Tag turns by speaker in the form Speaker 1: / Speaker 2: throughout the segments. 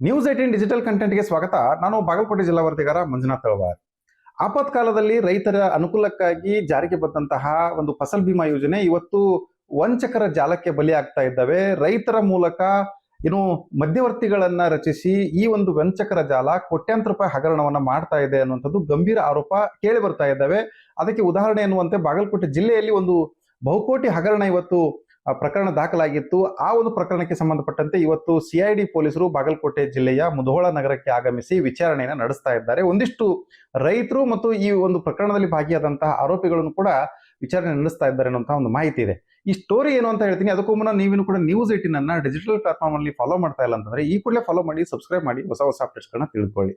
Speaker 1: News 18 digital ಕಂಟೆಂಟ್ಗೆ ಸ್ವಾಗತ. ನಾನು ಬಾಗಲಕೋಟೆ ಜಿಲ್ಲಾ ವರದಿಗಾರ ಮಂಜುನಾಥ್ ತಳವಾರ್. ಆಪತ್ಕಾಲದಲ್ಲಿ ರೈತರ ಅನುಕೂಲಕ್ಕಾಗಿ ಜಾರಿಗೆ ಬಂದಂತಹ ಒಂದು ಫಸಲ್ ಬಿಮಾ ಯೋಜನೆ ಇವತ್ತು ವಂಚಕರ ಜಾಲಕ್ಕೆ ಬಲಿಯಾಗ್ತಾ ಇದ್ದಾವೆ. ರೈತರ ಮೂಲಕ ಏನು ಮಧ್ಯವರ್ತಿಗಳನ್ನ ರಚಿಸಿ ಈ ಒಂದು ವಂಚಕರ ಜಾಲ ಕೋಟ್ಯಾಂತರ ರೂಪಾಯಿ ಹಗರಣವನ್ನ ಮಾಡ್ತಾ ಇದೆ ಅನ್ನುವಂಥದ್ದು ಗಂಭೀರ ಆರೋಪ ಕೇಳಿ ಬರ್ತಾ ಇದ್ದಾವೆ. ಅದಕ್ಕೆ ಉದಾಹರಣೆ ಎನ್ನುವಂತೆ ಬಾಗಲಕೋಟೆ ಜಿಲ್ಲೆಯಲ್ಲಿ ಒಂದು ಬಹುಕೋಟಿ ಹಗರಣ ಇವತ್ತು ಪ್ರಕರಣ ದಾಖಲಾಗಿತ್ತು. ಆ ಒಂದು ಪ್ರಕರಣಕ್ಕೆ ಸಂಬಂಧಪಟ್ಟಂತೆ ಇವತ್ತು ಸಿಐಡಿ ಪೊಲೀಸರು ಬಾಗಲಕೋಟೆ ಜಿಲ್ಲೆಯ ಮುಧೋಳ ನಗರಕ್ಕೆ ಆಗಮಿಸಿ ವಿಚಾರಣೆಯನ್ನು ನಡೆಸ್ತಾ ಇದ್ದಾರೆ. ಒಂದಿಷ್ಟು ರೈತರು ಮತ್ತು ಈ ಒಂದು ಪ್ರಕರಣದಲ್ಲಿ ಭಾಗಿಯಾದಂತಹ ಆರೋಪಿಗಳನ್ನು ಕೂಡ ವಿಚಾರಣೆ ನಡೆಸ್ತಾ ಇದ್ದಾರೆ ಅನ್ನುವಂತಹ ಒಂದು ಮಾಹಿತಿ ಇದೆ. ಈ ಸ್ಟೋರಿ ಏನು ಅಂತ ಹೇಳ್ತೀನಿ. ಅದಕ್ಕೂ ಮುನ್ನ ನೀವೇನು ಕೂಡ ನ್ಯೂಸ್ 18 ಅನ್ನ ಡಿಜಿಟಲ್ ಪ್ಲಾಟ್ಫಾರ್ಮ್ ಅಲ್ಲಿ ಫಾಲೋ ಮಾಡ್ತಾ ಇಲ್ಲ ಅಂತಂದ್ರೆ ಈ ಕೂಡಲೇ ಫಾಲೋ ಮಾಡಿ, ಸಬ್ಸ್ಕ್ರೈಬ್ ಮಾಡಿ, ಹೊಸ ಹೊಸ ಅಪ್ಡೇಟ್ಸ್ ಗಳನ್ನ ತಿಳ್ಕೊಳ್ಳಿ.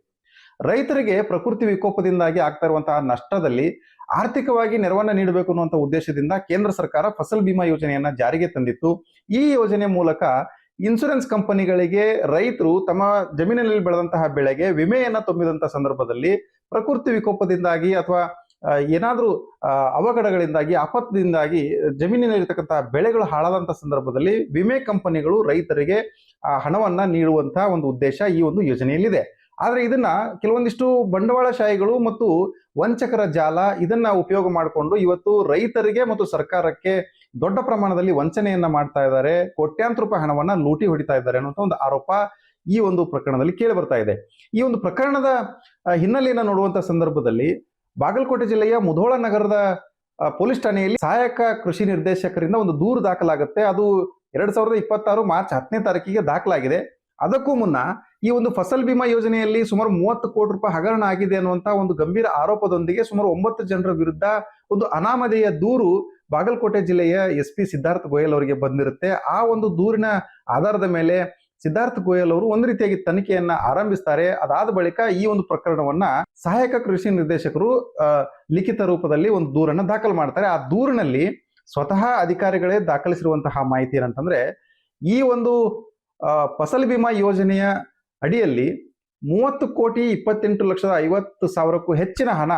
Speaker 1: ರೈತರಿಗೆ ಪ್ರಕೃತಿ ವಿಕೋಪದಿಂದಾಗಿ ಆಗ್ತಾ ಇರುವಂತಹ ನಷ್ಟದಲ್ಲಿ ಆರ್ಥಿಕವಾಗಿ ನೆರವನ್ನ ನೀಡಬೇಕು ಅನ್ನುವಂಥ ಉದ್ದೇಶದಿಂದ ಕೇಂದ್ರ ಸರ್ಕಾರ ಫಸಲ್ ಬಿಮಾ ಯೋಜನೆಯನ್ನ ಜಾರಿಗೆ ತಂದಿತ್ತು. ಈ ಯೋಜನೆ ಮೂಲಕ ಇನ್ಶೂರೆನ್ಸ್ ಕಂಪನಿಗಳಿಗೆ ರೈತರು ತಮ್ಮ ಜಮೀನಿನಲ್ಲಿ ಬೆಳೆದಂತಹ ಬೆಳೆಗೆ ವಿಮೆಯನ್ನ ತುಂಬಿದಂತಹ ಸಂದರ್ಭದಲ್ಲಿ ಪ್ರಕೃತಿ ವಿಕೋಪದಿಂದಾಗಿ ಅಥವಾ ಏನಾದ್ರೂ ಅವಘಡಗಳಿಂದಾಗಿ ಆಪತ್ತಿನಿಂದಾಗಿ ಜಮೀನಿನಲ್ಲಿರ್ತಕ್ಕಂತಹ ಬೆಳೆಗಳು ಹಾಳಾದಂತಹ ಸಂದರ್ಭದಲ್ಲಿ ವಿಮೆ ಕಂಪನಿಗಳು ರೈತರಿಗೆ ಹಣವನ್ನ ನೀಡುವಂತಹ ಒಂದು ಉದ್ದೇಶ ಈ ಒಂದು ಯೋಜನೆಯಲ್ಲಿದೆ. ಆದ್ರೆ ಇದನ್ನ ಕೆಲವೊಂದಿಷ್ಟು ಬಂಡವಾಳಶಾಹಿಗಳು ಮತ್ತು ವಂಚಕರ ಜಾಲ ಇದನ್ನ ಉಪಯೋಗ ಮಾಡಿಕೊಂಡು ಇವತ್ತು ರೈತರಿಗೆ ಮತ್ತು ಸರ್ಕಾರಕ್ಕೆ ದೊಡ್ಡ ಪ್ರಮಾಣದಲ್ಲಿ ವಂಚನೆಯನ್ನ ಮಾಡ್ತಾ ಇದ್ದಾರೆ. ಕೋಟ್ಯಾಂತರ ರೂಪಾಯಿ ಹಣವನ್ನ ಲೂಟಿ ಹೊಡಿತಾ ಇದ್ದಾರೆ ಅನ್ನುವಂಥ ಒಂದು ಆರೋಪ ಈ ಒಂದು ಪ್ರಕರಣದಲ್ಲಿ ಕೇಳಿ ಬರ್ತಾ ಇದೆ. ಈ ಒಂದು ಪ್ರಕರಣದ ಹಿನ್ನೆಲೆಯನ್ನ ನೋಡುವಂತ ಸಂದರ್ಭದಲ್ಲಿ ಬಾಗಲಕೋಟೆ ಜಿಲ್ಲೆಯ ಮುಧೋಳ ನಗರದ ಪೊಲೀಸ್ ಠಾಣೆಯಲ್ಲಿ ಸಹಾಯಕ ಕೃಷಿ ನಿರ್ದೇಶಕರಿಂದ ಒಂದು ದೂರು ದಾಖಲಾಗುತ್ತೆ. ಅದು 2026 ಮಾರ್ಚ್ 10ನೇ ತಾರೀಕಿಗೆ ದಾಖಲಾಗಿದೆ. ಅದಕ್ಕೂ ಮುನ್ನ ಈ ಒಂದು ಫಸಲ್ ಬಿಮಾ ಯೋಜನೆಯಲ್ಲಿ ಸುಮಾರು 30 ಕೋಟಿ ರೂಪಾಯಿ ಹಗರಣ ಆಗಿದೆ ಅನ್ನುವಂತ ಒಂದು ಗಂಭೀರ ಆರೋಪದೊಂದಿಗೆ ಸುಮಾರು 9 ಜನರ ವಿರುದ್ಧ ಒಂದು ಅನಾಮಧೇಯ ದೂರು ಬಾಗಲಕೋಟೆ ಜಿಲ್ಲೆಯ SP ಸಿದ್ಧಾರ್ಥ ಗೋಯಲ್ ಅವರಿಗೆ ಬಂದಿರುತ್ತೆ. ಆ ಒಂದು ದೂರಿನ ಆಧಾರದ ಮೇಲೆ ಸಿದ್ಧಾರ್ಥ ಗೋಯಲ್ ಅವರು ಒಂದು ರೀತಿಯಾಗಿ ತನಿಖೆಯನ್ನ ಆರಂಭಿಸ್ತಾರೆ. ಅದಾದ ಬಳಿಕ ಈ ಒಂದು ಪ್ರಕರಣವನ್ನ ಸಹಾಯಕ ಕೃಷಿ ನಿರ್ದೇಶಕರು ಲಿಖಿತ ರೂಪದಲ್ಲಿ ಒಂದು ದೂರನ್ನ ದಾಖಲು ಮಾಡ್ತಾರೆ. ಆ ದೂರಿನಲ್ಲಿ ಸ್ವತಃ ಅಧಿಕಾರಿಗಳೇ ದಾಖಲಿಸಿರುವಂತಹ ಮಾಹಿತಿ ಏನಂತಂದ್ರೆ, ಈ ಒಂದು ಫಸಲ್ ಬಿಮಾ ಯೋಜನೆಯ ಅಡಿಯಲ್ಲಿ 30,28,50,00,000ಕ್ಕೂ ಹೆಚ್ಚಿನ ಹಣ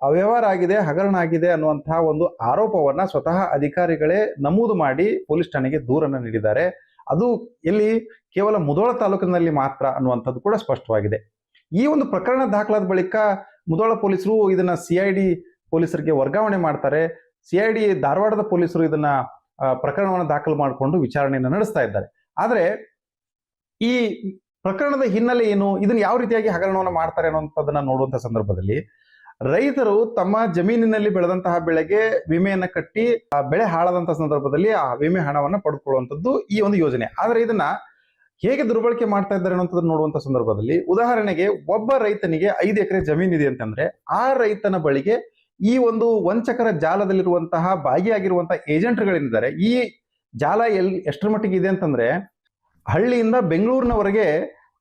Speaker 1: ಅವ್ಯವಹಾರ ಆಗಿದೆ, ಹಗರಣ ಆಗಿದೆ ಅನ್ನುವಂತಹ ಒಂದು ಆರೋಪವನ್ನ ಸ್ವತಃ ಅಧಿಕಾರಿಗಳೇ ನಮೂದು ಮಾಡಿ ಪೊಲೀಸ್ ಠಾಣೆಗೆ ದೂರನ್ನು ನೀಡಿದ್ದಾರೆ. ಅದು ಇಲ್ಲಿ ಕೇವಲ ಮುಧೋಳ ತಾಲೂಕಿನಲ್ಲಿ ಮಾತ್ರ ಅನ್ನುವಂಥದ್ದು ಕೂಡ ಸ್ಪಷ್ಟವಾಗಿದೆ. ಈ ಒಂದು ಪ್ರಕರಣ ದಾಖಲಾದ ಬಳಿಕ ಮುಧೋಳ ಪೊಲೀಸರು ಇದನ್ನ CID ಪೊಲೀಸರಿಗೆ ವರ್ಗಾವಣೆ ಮಾಡ್ತಾರೆ. CID ಧಾರವಾಡದ ಪೊಲೀಸರು ಇದನ್ನ ಪ್ರಕರಣವನ್ನು ದಾಖಲು ಮಾಡಿಕೊಂಡು ವಿಚಾರಣೆಯನ್ನು ನಡೆಸ್ತಾ ಇದ್ದಾರೆ. ಆದ್ರೆ ಈ ಪ್ರಕರಣದ ಹಿನ್ನೆಲೆ ಏನು, ಇದನ್ನ ಯಾವ ರೀತಿಯಾಗಿ ಹಗರಣವನ್ನು ಮಾಡ್ತಾರೆ ಅನ್ನುವಂಥದ್ದನ್ನ ನೋಡುವಂತ ಸಂದರ್ಭದಲ್ಲಿ ರೈತರು ತಮ್ಮ ಜಮೀನಿನಲ್ಲಿ ಬೆಳೆದಂತಹ ಬೆಳೆಗೆ ವಿಮೆಯನ್ನ ಕಟ್ಟಿ ಬೆಳೆ ಹಾಳಾದಂತಹ ಸಂದರ್ಭದಲ್ಲಿ ಆ ವಿಮೆ ಹಣವನ್ನ ಪಡೆದುಕೊಳ್ಳುವಂಥದ್ದು ಈ ಒಂದು ಯೋಜನೆ. ಆದ್ರೆ ಇದನ್ನ ಹೇಗೆ ದುರ್ಬಳಕೆ ಮಾಡ್ತಾ ಇದ್ದಾರೆ ಅನ್ನೋಂಥದ್ದು ನೋಡುವಂತ ಸಂದರ್ಭದಲ್ಲಿ ಉದಾಹರಣೆಗೆ ಒಬ್ಬ ರೈತನಿಗೆ 5 ಎಕರೆ ಜಮೀನಿದೆ ಅಂತಂದ್ರೆ ಆ ರೈತನ ಬಳಿಗೆ ಈ ಒಂದು ವಂಚಕರ ಜಾಲದಲ್ಲಿರುವಂತಹ ಭಾಗಿಯಾಗಿರುವಂತಹ ಏಜೆಂಟ್ಗಳೇನಿದ್ದಾರೆ, ಈ ಜಾಲ ಎಷ್ಟರ ಮಟ್ಟಿಗೆ ಇದೆ ಅಂತಂದ್ರೆ ಹಳ್ಳಿಯಿಂದ ಬೆಂಗಳೂರಿನವರೆಗೆ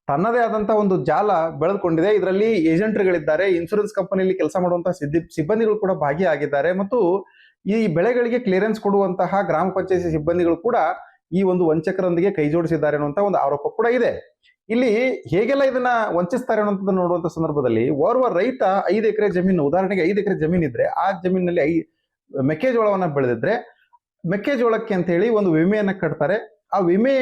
Speaker 1: ತನ್ನದೇ ಆದಂತಹ ಒಂದು ಜಾಲ ಬೆಳೆದುಕೊಂಡಿದೆ. ಇದರಲ್ಲಿ ಏಜೆಂಟ್ಗಳಿದ್ದಾರೆ, ಇನ್ಶೂರೆನ್ಸ್ ಕಂಪನಿಯಲ್ಲಿ ಕೆಲಸ ಮಾಡುವಂತಹ ಸಿಬ್ಬಂದಿಗಳು ಕೂಡ ಭಾಗಿಯಾಗಿದ್ದಾರೆ ಮತ್ತು ಈ ಬೆಳೆಗಳಿಗೆ ಕ್ಲಿಯರೆನ್ಸ್ ಕೊಡುವಂತಹ ಗ್ರಾಮ ಪಂಚಾಯತಿ ಸಿಬ್ಬಂದಿಗಳು ಕೂಡ ಈ ಒಂದು ವಂಚಕರೊಂದಿಗೆ ಕೈ ಜೋಡಿಸಿದ್ದಾರೆ ಅನ್ನುವಂತ ಒಂದು ಆರೋಪ ಕೂಡ ಇದೆ. ಇಲ್ಲಿ ಹೇಗೆಲ್ಲ ಇದನ್ನ ವಂಚಿಸ್ತಾರೆ ಅನ್ನುವಂಥದ್ದು ನೋಡುವಂತ ಸಂದರ್ಭದಲ್ಲಿ ಓರ್ವ ರೈತ 5 ಎಕರೆ ಜಮೀನು, ಉದಾಹರಣೆಗೆ 5 ಎಕರೆ ಜಮೀನ್ ಇದ್ರೆ ಆ ಜಮೀನಿನಲ್ಲಿ ಮೆಕ್ಕೆಜೋಳವನ್ನ ಬೆಳೆದಿದ್ರೆ ಮೆಕ್ಕೆಜೋಳಕ್ಕೆ ಅಂತ ಹೇಳಿ ಒಂದು ವಿಮೆಯನ್ನ ಕಟ್ತಾರೆ. ಆ ವಿಮೆ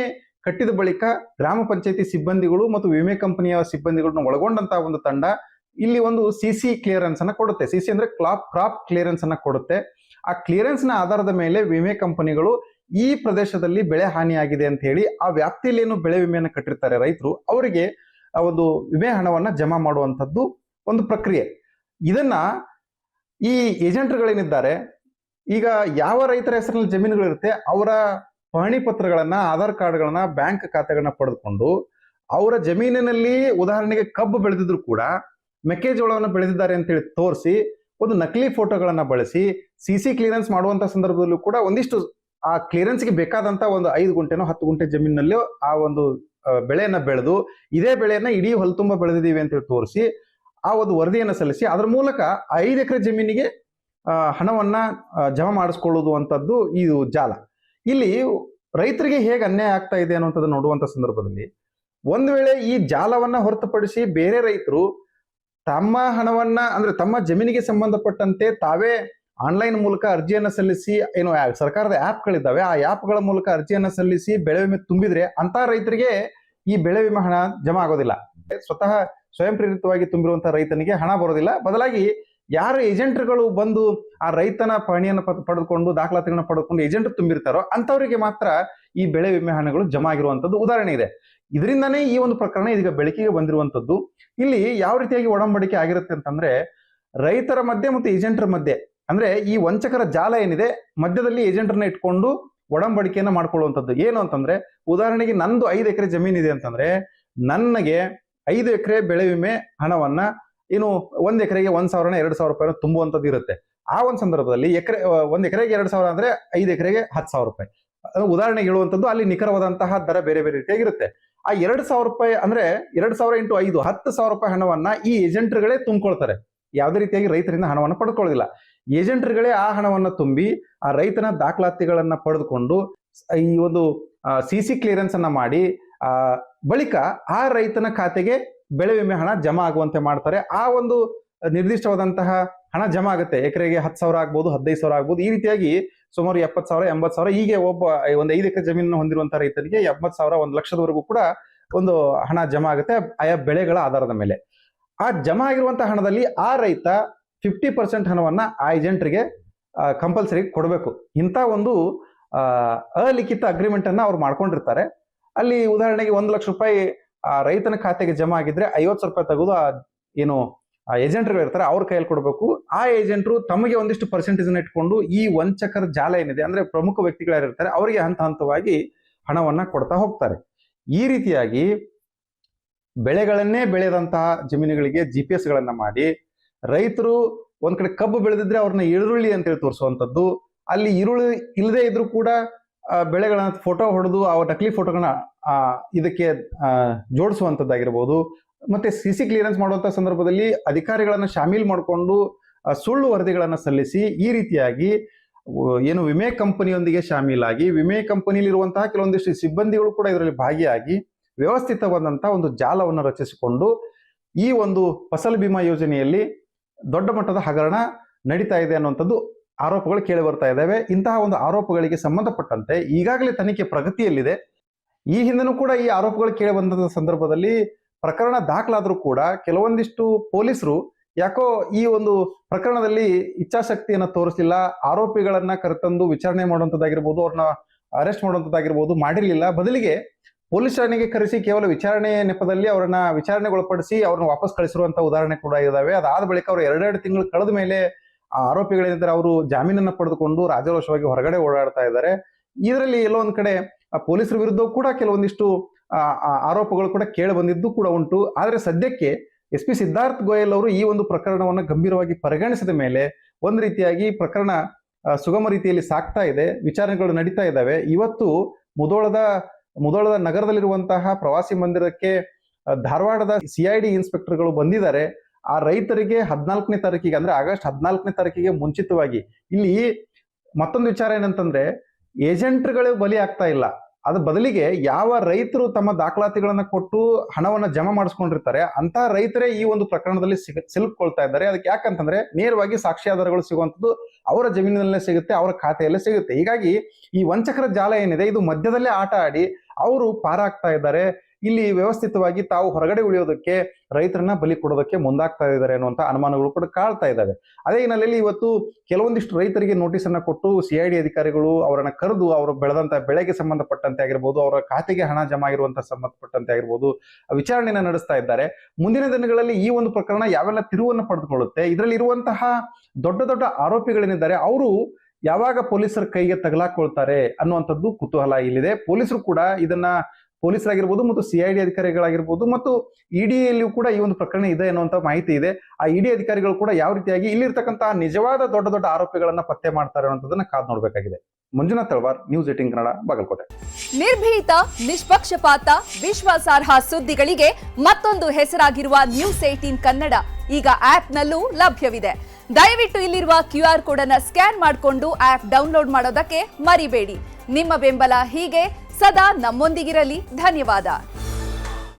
Speaker 1: ಕಟ್ಟಿದ ಬಳಿಕ ಗ್ರಾಮ ಪಂಚಾಯತಿ ಸಿಬ್ಬಂದಿಗಳು ಮತ್ತು ವಿಮೆ ಕಂಪನಿಯ ಸಿಬ್ಬಂದಿಗಳನ್ನ ಒಳಗೊಂಡಂತಹ ಒಂದು ತಂಡ ಇಲ್ಲಿ ಒಂದು CC ಕ್ಲಿಯರೆನ್ಸ್ ಅನ್ನ ಕೊಡುತ್ತೆ. CC ಅಂದ್ರೆ ಕ್ರಾಪ್ ಕ್ಲಿಯರೆನ್ಸ್ ಅನ್ನ ಕೊಡುತ್ತೆ. ಆ ಕ್ಲಿಯರೆನ್ಸ್ ನ ಆಧಾರದ ಮೇಲೆ ವಿಮೆ ಕಂಪನಿಗಳು ಈ ಪ್ರದೇಶದಲ್ಲಿ ಬೆಳೆ ಹಾನಿಯಾಗಿದೆ ಅಂತ ಹೇಳಿ ಆ ವ್ಯಾಪ್ತಿಯಲ್ಲಿ ಏನು ಬೆಳೆ ವಿಮೆಯನ್ನು ಕಟ್ಟಿರ್ತಾರೆ ರೈತರು, ಅವರಿಗೆ ಆ ಒಂದು ವಿಮೆ ಹಣವನ್ನ ಜಮಾ ಮಾಡುವಂಥದ್ದು ಒಂದು ಪ್ರಕ್ರಿಯೆ. ಇದನ್ನ ಈ ಏಜೆಂಟ್ಗಳೇನಿದ್ದಾರೆ, ಈಗ ಯಾವ ರೈತರ ಹೆಸರಿನಲ್ಲಿ ಜಮೀನುಗಳಿರುತ್ತೆ ಅವರ ಪಹಣಿ ಪತ್ರಗಳನ್ನ, ಆಧಾರ್ ಕಾರ್ಡ್ಗಳನ್ನ, ಬ್ಯಾಂಕ್ ಖಾತೆಗಳನ್ನ ಪಡೆದುಕೊಂಡು ಅವರ ಜಮೀನಿನಲ್ಲಿ ಉದಾಹರಣೆಗೆ ಕಬ್ಬು ಬೆಳೆದಿದ್ರು ಕೂಡ ಮೆಕ್ಕೆಜೋಳವನ್ನು ಬೆಳೆದಿದ್ದಾರೆ ಅಂತೇಳಿ ತೋರಿಸಿ ಒಂದು ನಕಲಿ ಫೋಟೋಗಳನ್ನ ಬಳಸಿ CC ಕ್ಲಿಯರೆನ್ಸ್ ಮಾಡುವಂತ ಸಂದರ್ಭದಲ್ಲೂ ಕೂಡ ಒಂದಿಷ್ಟು ಆ ಕ್ಲಿಯರೆನ್ಸ್ಗೆ ಬೇಕಾದಂತ ಒಂದು 5 ಗುಂಟೆನೋ 10 ಗುಂಟೆ ಜಮೀನಿನಲ್ಲಿ ಆ ಒಂದು ಬೆಳೆಯನ್ನ ಬೆಳೆದು ಇದೇ ಬೆಳೆಯನ್ನ ಇಡೀ ಹೊಲ ತುಂಬ ಬೆಳೆದಿದ್ದೀವಿ ಅಂತೇಳಿ ತೋರಿಸಿ ಆ ಒಂದು ವರದಿಯನ್ನ ಸಲ್ಲಿಸಿ ಅದರ ಮೂಲಕ 5 ಎಕರೆ ಜಮೀನಿಗೆ ಹಣವನ್ನ ಜಮಾ ಮಾಡಿಸ್ಕೊಳ್ಳುವುದು ಅಂತದ್ದು ಇದು ಜಾಲ. ಇಲ್ಲಿ ರೈತರಿಗೆ ಹೇಗೆ ಅನ್ಯಾಯ ಆಗ್ತಾ ಇದೆ ಅನ್ನುವಂಥದ್ದು ನೋಡುವಂತ ಸಂದರ್ಭದಲ್ಲಿ ಒಂದು ವೇಳೆ ಈ ಜಾಲವನ್ನ ಹೊರತುಪಡಿಸಿ ಬೇರೆ ರೈತರು ತಮ್ಮ ಹಣವನ್ನ ಅಂದ್ರೆ ತಮ್ಮ ಜಮೀನಿಗೆ ಸಂಬಂಧಪಟ್ಟಂತೆ ತಾವೇ ಆನ್ಲೈನ್ ಮೂಲಕ ಅರ್ಜಿಯನ್ನ ಸಲ್ಲಿಸಿ, ಏನು ಸರ್ಕಾರದ ಆ್ಯಪ್ಗಳಿದ್ದಾವೆ ಆ ಆ್ಯಪ್ಗಳ ಮೂಲಕ ಅರ್ಜಿಯನ್ನ ಸಲ್ಲಿಸಿ ಬೆಳೆ ವಿಮೆ ತುಂಬಿದ್ರೆ ಅಂತ ರೈತರಿಗೆ ಈ ಬೆಳೆ ವಿಮೆ ಹಣ ಜಮಾ ಆಗೋದಿಲ್ಲ. ಸ್ವತಃ ಸ್ವಯಂ ಪ್ರೇರಿತವಾಗಿ ತುಂಬಿರುವಂತಹ ರೈತನಿಗೆ ಹಣ ಬರೋದಿಲ್ಲ. ಬದಲಾಗಿ ಯಾರು ಏಜೆಂಟ್ಗಳು ಬಂದು ಆ ರೈತನ ಪಹಣಿಯನ್ನು ಪಡೆದುಕೊಂಡು ದಾಖಲಾತಿಗಳನ್ನ ಪಡೆದುಕೊಂಡು ಏಜೆಂಟ್ ತುಂಬಿರ್ತಾರೋ ಅಂತವರಿಗೆ ಮಾತ್ರ ಈ ಬೆಳೆ ವಿಮೆ ಹಣಗಳು ಜಮಾ ಆಗಿರುವಂತದ್ದು ಉದಾಹರಣೆ ಇದೆ. ಇದರಿಂದಾನೇ ಈ ಒಂದು ಪ್ರಕರಣ ಇದೀಗ ಬೆಳಕಿಗೆ ಬಂದಿರುವಂತದ್ದು. ಇಲ್ಲಿ ಯಾವ ರೀತಿಯಾಗಿ ಒಡಂಬಡಿಕೆ ಆಗಿರುತ್ತೆ ಅಂತಂದ್ರೆ, ರೈತರ ಮಧ್ಯೆ ಮತ್ತು ಏಜೆಂಟರ ಮಧ್ಯೆ, ಅಂದ್ರೆ ಈ ವಂಚಕರ ಜಾಲ ಏನಿದೆ ಮಧ್ಯದಲ್ಲಿ ಏಜೆಂಟರ್ನ ಇಟ್ಕೊಂಡು ಒಡಂಬಡಿಕೆಯನ್ನ ಮಾಡ್ಕೊಳ್ಳುವಂಥದ್ದು. ಏನು ಅಂತಂದ್ರೆ, ಉದಾಹರಣೆಗೆ ನಂದು 5 ಎಕರೆ ಜಮೀನಿದೆ ಅಂತಂದ್ರೆ ನನಗೆ 5 ಎಕರೆ ಬೆಳೆ ವಿಮೆ ಹಣವನ್ನ 1 ಎಕರೆಗೆ 1,000 2,000 ರೂಪಾಯಿ ತುಂಬುವಂಥದ್ದು ಇರುತ್ತೆ. ಆ ಒಂದು ಸಂದರ್ಭದಲ್ಲಿ 1 ಎಕರೆಗೆ 2,000 ಅಂದ್ರೆ 5 ಎಕರೆಗೆ 10,000 ರೂಪಾಯಿ ಉದಾಹರಣೆಗೆ ಹೇಳುವಂಥದ್ದು. ಅಲ್ಲಿ ನಿಖರವಾದಂತಹ ದರ ಬೇರೆ ಬೇರೆ ರೀತಿಯಾಗಿರುತ್ತೆ. ಆ 2,000 ರೂಪಾಯಿ ಅಂದ್ರೆ 2,000 × 5 10,000 ರೂಪಾಯಿ ಹಣವನ್ನ ಈ ಏಜೆಂಟ್ಗಳೇ ತುಂಬಿಕೊಳ್ತಾರೆ. ಯಾವುದೇ ರೀತಿಯಾಗಿ ರೈತರಿಂದ ಹಣವನ್ನು ಪಡ್ಕೊಳ್ಳೋದಿಲ್ಲ. ಏಜೆಂಟ್ಗಳೇ ಆ ಹಣವನ್ನ ತುಂಬಿ ಆ ರೈತನ ದಾಖಲಾತಿಗಳನ್ನ ಪಡೆದುಕೊಂಡು ಈ ಒಂದು CC ಕ್ಲಿಯರೆನ್ಸ್ ಅನ್ನ ಮಾಡಿ ಬಳಿಕ ಆ ರೈತನ ಖಾತೆಗೆ ಬೆಳೆ ವಿಮೆ ಹಣ ಜಮಾ ಆಗುವಂತೆ ಮಾಡ್ತಾರೆ. ಆ ಒಂದು ನಿರ್ದಿಷ್ಟವಾದಂತಹ ಹಣ ಜಮಾ ಆಗುತ್ತೆ. ಎಕರೆಗೆ 10,000 ಆಗ್ಬೋದು, 15,000 ಆಗ್ಬೋದು. ಈ ರೀತಿಯಾಗಿ ಸುಮಾರು 70,000 80,000 ಹೀಗೆ ಒಂದು 5 ಎಕರೆ ಜಮೀನನ್ನು ಹೊಂದಿರುವಂತಹ ರೈತರಿಗೆ 80,000 1 ಲಕ್ಷದವರೆಗೂ ಕೂಡ ಒಂದು ಹಣ ಜಮಾ ಆಗುತ್ತೆ ಆಯಾ ಬೆಳೆಗಳ ಆಧಾರದ ಮೇಲೆ. ಆ ಜಮಾ ಆಗಿರುವಂತಹ ಹಣದಲ್ಲಿ ಆ ರೈತ 50% ಹಣವನ್ನ ಆ ಏಜೆಂಟ್ರಿಗೆ ಕಂಪಲ್ಸರಿ ಕೊಡಬೇಕು. ಇಂಥ ಒಂದು ಅಲಿಖಿತ ಅಗ್ರಿಮೆಂಟ್ ಅನ್ನ ಅವ್ರು ಮಾಡ್ಕೊಂಡಿರ್ತಾರೆ. ಅಲ್ಲಿ ಉದಾಹರಣೆಗೆ 1 ಲಕ್ಷ ರೂಪಾಯಿ ರೈತನ ಖಾತೆಗೆ ಜಮಾ ಆಗಿದ್ರೆ 50,000 ರೂಪಾಯಿ ತೆಗೆದು ಏಜೆಂಟ್ಗಳು ಇರ್ತಾರೆ ಅವ್ರ ಕೈಯಲ್ಲಿ ಕೊಡಬೇಕು. ಆ ಏಜೆಂಟ್ರು ತಮಗೆ ಒಂದಿಷ್ಟು ಪರ್ಸೆಂಟೇಜ್ ಇಟ್ಕೊಂಡು ಈ ವಂಚಕರ ಜಾಲ ಏನಿದೆ ಅಂದ್ರೆ ಪ್ರಮುಖ ವ್ಯಕ್ತಿಗಳು ಯಾರಿರ್ತಾರೆ ಅವರಿಗೆ ಹಂತ ಹಂತವಾಗಿ ಹಣವನ್ನ ಕೊಡ್ತಾ ಹೋಗ್ತಾರೆ. ಈ ರೀತಿಯಾಗಿ ಬೆಳೆಗಳನ್ನೇ ಬೆಳೆದಂತಹ ಜಮೀನುಗಳಿಗೆ GPS ಗಳನ್ನ ಮಾಡಿ ರೈತರು ಒಂದ್ ಕಡೆ ಕಬ್ಬು ಬೆಳೆದಿದ್ರೆ ಅವ್ರನ್ನ ಈರುಳ್ಳಿ ಅಂತೇಳಿ ತೋರಿಸುವಂಥದ್ದು, ಅಲ್ಲಿ ಈರುಳ್ಳಿ ಇಲ್ಲದೆ ಇದ್ರೂ ಕೂಡ ಬೆಳೆಗಳನ್ನ ಫೋಟೋ ಹೊಡೆದು ಆ ನಕಲಿ ಫೋಟೋಗಳನ್ನ ಇದಕ್ಕೆ ಜೋಡಿಸುವಂಥದ್ದಾಗಿರ್ಬೋದು. ಮತ್ತೆ CC ಕ್ಲಿಯರೆನ್ಸ್ ಮಾಡುವಂತ ಸಂದರ್ಭದಲ್ಲಿ ಅಧಿಕಾರಿಗಳನ್ನ ಶಾಮೀಲ್ ಮಾಡಿಕೊಂಡು ಸುಳ್ಳು ವರದಿಗಳನ್ನ ಸಲ್ಲಿಸಿ ಈ ರೀತಿಯಾಗಿ ಏನು ವಿಮೆ ಕಂಪನಿಯೊಂದಿಗೆ ಶಾಮೀಲಾಗಿ ವಿಮೆ ಕಂಪನಿಯಲ್ಲಿರುವಂತಹ ಕೆಲವೊಂದಿಷ್ಟು ಸಿಬ್ಬಂದಿಗಳು ಕೂಡ ಇದರಲ್ಲಿ ಭಾಗಿಯಾಗಿ ವ್ಯವಸ್ಥಿತವಾದಂತಹ ಒಂದು ಜಾಲವನ್ನು ರಚಿಸಿಕೊಂಡು ಈ ಒಂದು ಫಸಲ್ ಬಿಮಾ ಯೋಜನೆಯಲ್ಲಿ ದೊಡ್ಡ ಮಟ್ಟದ ಹಗರಣ ನಡೀತಾ ಇದೆ ಅನ್ನುವಂಥದ್ದು ಆರೋಪಗಳು ಕೇಳಿ ಬರ್ತಾ ಇದ್ದಾವೆ. ಇಂತಹ ಒಂದು ಆರೋಪಗಳಿಗೆ ಸಂಬಂಧಪಟ್ಟಂತೆ ಈಗಾಗಲೇ ತನಿಖೆ ಪ್ರಗತಿಯಲ್ಲಿದೆ. ಈ ಹಿಂದೆನೂ ಕೂಡ ಈ ಆರೋಪಗಳು ಕೇಳಿ ಬಂದ ಸಂದರ್ಭದಲ್ಲಿ ಪ್ರಕರಣ ದಾಖಲಾದರೂ ಕೂಡ ಕೆಲವೊಂದಿಷ್ಟು ಪೊಲೀಸರು ಯಾಕೋ ಈ ಒಂದು ಪ್ರಕರಣದಲ್ಲಿ ಇಚ್ಛಾಶಕ್ತಿಯನ್ನ ತೋರಿಸಲಿಲ್ಲ. ಆರೋಪಿಗಳನ್ನ ಕರೆತಂದು ವಿಚಾರಣೆ ಮಾಡುವಂಥದ್ದಾಗಿರ್ಬೋದು, ಅವ್ರನ್ನ ಅರೆಸ್ಟ್ ಮಾಡುವಂಥದ್ದಾಗಿರ್ಬೋದು ಮಾಡಿರಲಿಲ್ಲ. ಬದಲಿಗೆ ಪೊಲೀಸ್ ಠಾಣೆಗೆ ಕರೆಸಿ ಕೇವಲ ವಿಚಾರಣೆ ನೆಪದಲ್ಲಿ ಅವರನ್ನ ವಿಚಾರಣೆಗೊಳಪಡಿಸಿ ಅವ್ರನ್ನ ವಾಪಸ್ ಕಳಿಸಿರುವಂತಹ ಉದಾಹರಣೆ ಕೂಡ ಇದಾವೆ. ಅದಾದ ಬಳಿಕ ಅವರು 2 ತಿಂಗಳು ಕಳೆದ ಮೇಲೆ ಆರೋಪಿಗಳೇನಿದ್ದಾರೆ ಅವರು ಜಾಮೀನನ್ನ ಪಡೆದುಕೊಂಡು ರಾಜರೋಷವಾಗಿ ಹೊರಗಡೆ ಓಡಾಡ್ತಾ ಇದ್ದಾರೆ. ಇದರಲ್ಲಿ ಎಲ್ಲೋ ಒಂದ್ ಕಡೆ ಪೊಲೀಸರ ವಿರುದ್ಧ ಕೂಡ ಕೆಲವೊಂದಿಷ್ಟು ಆರೋಪಗಳು ಕೂಡ ಕೇಳಿ ಬಂದಿದ್ದು ಕೂಡ ಉಂಟು. ಆದ್ರೆ ಸದ್ಯಕ್ಕೆ SP ಸಿದ್ಧಾರ್ಥ್ ಗೋಯಲ್ ಅವರು ಈ ಒಂದು ಪ್ರಕರಣವನ್ನ ಗಂಭೀರವಾಗಿ ಪರಿಗಣಿಸಿದ ಮೇಲೆ ಒಂದ್ ರೀತಿಯಾಗಿ ಪ್ರಕರಣ ಸುಗಮ ರೀತಿಯಲ್ಲಿ ಸಾಗ್ತಾ ಇದೆ, ವಿಚಾರಣೆಗಳು ನಡೀತಾ ಇದ್ದಾವೆ. ಇವತ್ತು ಮುಧೋಳದ ನಗರದಲ್ಲಿರುವಂತಹ ಪ್ರವಾಸಿ ಮಂದಿರಕ್ಕೆ ಧಾರವಾಡದ CID ಇನ್ಸ್ಪೆಕ್ಟರ್ಗಳು ಬಂದಿದ್ದಾರೆ. ಆ ರೈತರಿಗೆ 14ನೇ ತಾರೀಕಿಗೆ ಅಂದ್ರೆ ಆಗಸ್ಟ್ 14ನೇ ತಾರೀಕಿಗೆ ಮುಂಚಿತವಾಗಿ ಇಲ್ಲಿ ಮತ್ತೊಂದು ವಿಚಾರ ಏನಂತಂದ್ರೆ ಏಜೆಂಟ್ಗಳು ಬಲಿ ಆಗ್ತಾ ಇಲ್ಲ. ಅದ್ರ ಬದಲಿಗೆ ಯಾವ ರೈತರು ತಮ್ಮ ದಾಖಲಾತಿಗಳನ್ನ ಕೊಟ್ಟು ಹಣವನ್ನ ಜಮಾ ಮಾಡಿಸ್ಕೊಂಡಿರ್ತಾರೆ ಅಂತ ರೈತರೇ ಈ ಒಂದು ಪ್ರಕರಣದಲ್ಲಿ ಸಿಲುಕೊಳ್ತಾ ಇದ್ದಾರೆ. ಅದಕ್ಕೆ ಯಾಕಂತಂದ್ರೆ ನೇರವಾಗಿ ಸಾಕ್ಷ್ಯಾಧಾರಗಳು ಸಿಗುವಂಥದ್ದು ಅವರ ಜಮೀನಿನಲ್ಲೇ ಸಿಗುತ್ತೆ, ಅವರ ಖಾತೆಯಲ್ಲೇ ಸಿಗುತ್ತೆ. ಹೀಗಾಗಿ ಈ ವಂಚಕರ ಜಾಲ ಏನಿದೆ ಇದು ಮಧ್ಯದಲ್ಲೇ ಆಟ ಆಡಿ ಅವರು ಪಾರಾಗ್ತಾ ಇದ್ದಾರೆ. ಇಲ್ಲಿ ವ್ಯವಸ್ಥಿತವಾಗಿ ತಾವು ಹೊರಗಡೆ ಉಳಿಯೋದಕ್ಕೆ ರೈತರನ್ನ ಬಲಿ ಕೊಡೋದಕ್ಕೆ ಮುಂದಾಗ್ತಾ ಇದ್ದಾರೆ ಅನ್ನುವಂಥ ಅನುಮಾನಗಳು ಕೂಡ ಕಾಡ್ತಾ ಇದ್ದಾವೆ. ಅದೇ ಹಿನ್ನೆಲೆಯಲ್ಲಿ ಇವತ್ತು ಕೆಲವೊಂದಿಷ್ಟು ರೈತರಿಗೆ ನೋಟಿಸ್ ಅನ್ನ ಕೊಟ್ಟು CID ಅಧಿಕಾರಿಗಳು ಅವರನ್ನ ಕರೆದು ಅವರು ಬೆಳೆದಂತ ಬೆಳೆಗೆ ಸಂಬಂಧಪಟ್ಟಂತೆ ಆಗಿರ್ಬೋದು, ಅವರ ಖಾತೆಗೆ ಹಣ ಜಮಾ ಆಗಿರುವಂತಹ ಸಂಬಂಧಪಟ್ಟಂತೆ ಆಗಿರ್ಬೋದು ವಿಚಾರಣೆಯನ್ನ ನಡೆಸ್ತಾ ಇದ್ದಾರೆ. ಮುಂದಿನ ದಿನಗಳಲ್ಲಿ ಈ ಒಂದು ಪ್ರಕರಣ ಯಾವೆಲ್ಲ ತಿರುವನ್ನು ಪಡೆದುಕೊಳ್ಳುತ್ತೆ, ಇದರಲ್ಲಿ ಇರುವಂತಹ ದೊಡ್ಡ ದೊಡ್ಡ ಆರೋಪಿಗಳೇನಿದ್ದಾರೆ ಅವರು ಯಾವಾಗ ಪೊಲೀಸರ ಕೈಗೆ ತಗಲಾಕೊಳ್ತಾರೆ ಅನ್ನುವಂಥದ್ದು ಕುತೂಹಲ ಇಲ್ಲಿದೆ. ಪೊಲೀಸರು ಕೂಡ ಇದನ್ನ ಪೊಲೀಸರಾಗಿರ್ಬೋದು ಮತ್ತು CID ಅಧಿಕಾರಿಗಳಾಗಿರ್ಬೋದು ಮತ್ತು EDಯಲ್ಲಿಯೂ ಕೂಡ ಈ ಒಂದು ಪ್ರಕರಣ ಇದೆ ಅನ್ನುವಂಥ ಮಾಹಿತಿ ಇದೆ. ಆ ED ಅಧಿಕಾರಿಗಳು ಕೂಡ ಯಾವ ರೀತಿಯಾಗಿ ಇಲ್ಲಿರ್ತಕ್ಕಂತಹ ನಿಜವಾದ ದೊಡ್ಡ ದೊಡ್ಡ ಆರೋಪಿಗಳನ್ನ ಪತ್ತೆ ಮಾಡ್ತಾರೆ ಅನ್ನೋದನ್ನ ಕಾದು ನೋಡ್ಬೇಕಾಗಿದೆ. ಮಂಜುನಾಥ್ ತಳವಾರ್, ನ್ಯೂಸ್ 18 ಕನ್ನಡ, ಬಾಗಲಕೋಟೆ.
Speaker 2: ನಿರ್ಭೀತ, ನಿಷ್ಪಕ್ಷಪಾತ, ವಿಶ್ವಾಸಾರ್ಹ ಸುದ್ದಿಗಳಿಗೆ ಮತ್ತೊಂದು ಹೆಸರಾಗಿರುವ ನ್ಯೂಸ್ 18 ಕನ್ನಡ ಈಗ ಆಪ್ನಲ್ಲೂ ಲಭ್ಯವಿದೆ. ದಯವಿಟ್ಟು ಇಲ್ಲಿರುವ QR ಕೋಡ್ ಅನ್ನು ಸ್ಕ್ಯಾನ್ ಮಾಡಿಕೊಂಡು ಆಪ್ ಡೌನ್ಲೋಡ್ ಮಾಡೋದಕ್ಕೆ ಮರಿಬೇಡಿ. ನಿಮ್ಮ ಬೆಂಬಲ ಹೀಗೆ ಸದಾ ನಮ್ಮೊಂದಿಗಿರಲಿ. ಧನ್ಯವಾದ.